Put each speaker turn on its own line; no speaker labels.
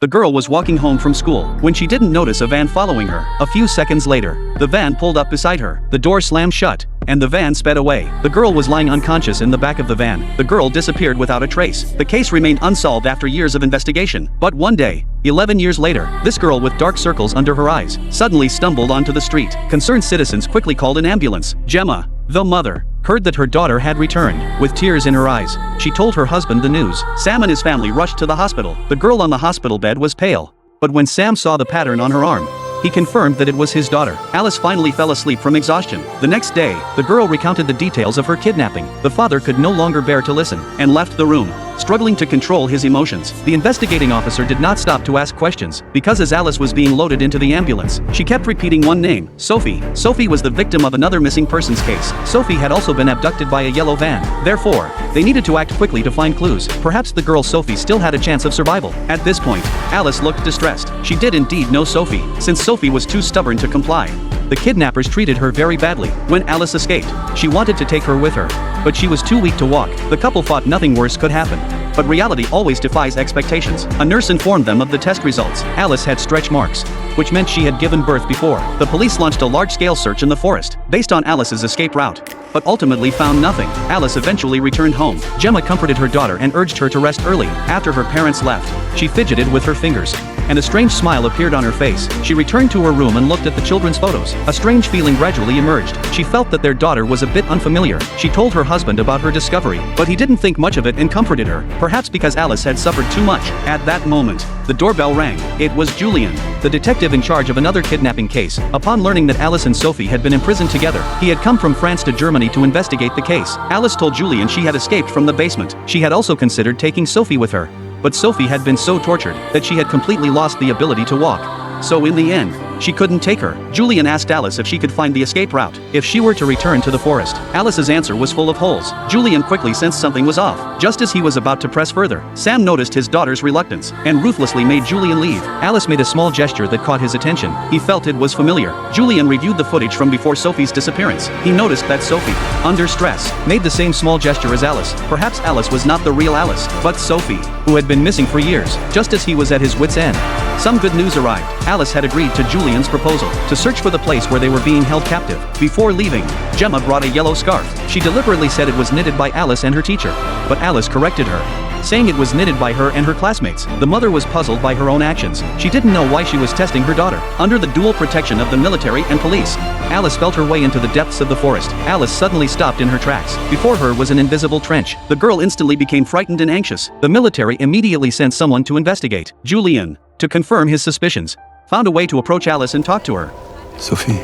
The girl was walking home from school when she didn't notice a van following her. A few seconds later, the van pulled up beside her. The door slammed shut, and the van sped away. The girl was lying unconscious in the back of the van. The girl disappeared without a trace. The case remained unsolved after years of investigation. But one day, 11 years later, this girl with dark circles under her eyes suddenly stumbled onto the street. Concerned citizens quickly called an ambulance. Gemma, the mother, heard that her daughter had returned. With tears in her eyes, she told her husband the news. Sam and his family rushed to the hospital. The girl on the hospital bed was pale. But when Sam saw the pattern on her arm, he confirmed that it was his daughter. Alice finally fell asleep from exhaustion. The next day, the girl recounted the details of her kidnapping. The father could no longer bear to listen and left the room, struggling to control his emotions. The investigating officer did not stop to ask questions, because as Alice was being loaded into the ambulance, she kept repeating one name: Sophie. Sophie was the victim of another missing persons case. Sophie had also been abducted by a yellow van. Therefore, they needed to act quickly to find clues. Perhaps the girl Sophie still had a chance of survival. At this point, Alice looked distressed. She did indeed know Sophie, since Sophie was too stubborn to comply. The kidnappers treated her very badly. When Alice escaped, she wanted to take her with her, but she was too weak to walk. The couple thought nothing worse could happen. But reality always defies expectations. A nurse informed them of the test results. Alice had stretch marks, which meant she had given birth before. The police launched a large-scale search in the forest, based on Alice's escape route, but ultimately found nothing. Alice eventually returned home. Gemma comforted her daughter and urged her to rest early. After her parents left, she fidgeted with her fingers, and a strange smile appeared on her face. She returned to her room and looked at the children's photos. A strange feeling gradually emerged. She felt that their daughter was a bit unfamiliar. She told her husband about her discovery, but he didn't think much of it and comforted her, perhaps because Alice had suffered too much. At that moment, the doorbell rang. It was Julian, the detective in charge of another kidnapping case. Upon learning that Alice and Sophie had been imprisoned together, he had come from France to Germany to investigate the case. Alice told Julian she had escaped from the basement. She had also considered taking Sophie with her, but Sophie had been so tortured that she had completely lost the ability to walk. So in the end, she couldn't take her. Julian asked Alice if she could find the escape route, if she were to return to the forest. Alice's answer was full of holes. Julian quickly sensed something was off. Just as he was about to press further, Sam noticed his daughter's reluctance, and ruthlessly made Julian leave. Alice made a small gesture that caught his attention. He felt it was familiar. Julian reviewed the footage from before Sophie's disappearance. He noticed that Sophie, under stress, made the same small gesture as Alice. Perhaps Alice was not the real Alice, but Sophie, who had been missing for years. Just as he was at his wit's end, some good news arrived. Alice had agreed to Julian's proposal to search for the place where they were being held captive. Before leaving, Gemma brought a yellow scarf. She deliberately said it was knitted by Alice and her teacher, but Alice corrected her, saying it was knitted by her and her classmates. The mother was puzzled by her own actions. She didn't know why she was testing her daughter. Under the dual protection of the military and police, Alice felt her way into the depths of the forest. Alice suddenly stopped in her tracks. Before her was an invisible trench. The girl instantly became frightened and anxious. The military immediately sent someone to investigate. Julian, to confirm his suspicions, found a way to approach Alice and talk to her.
Sophie,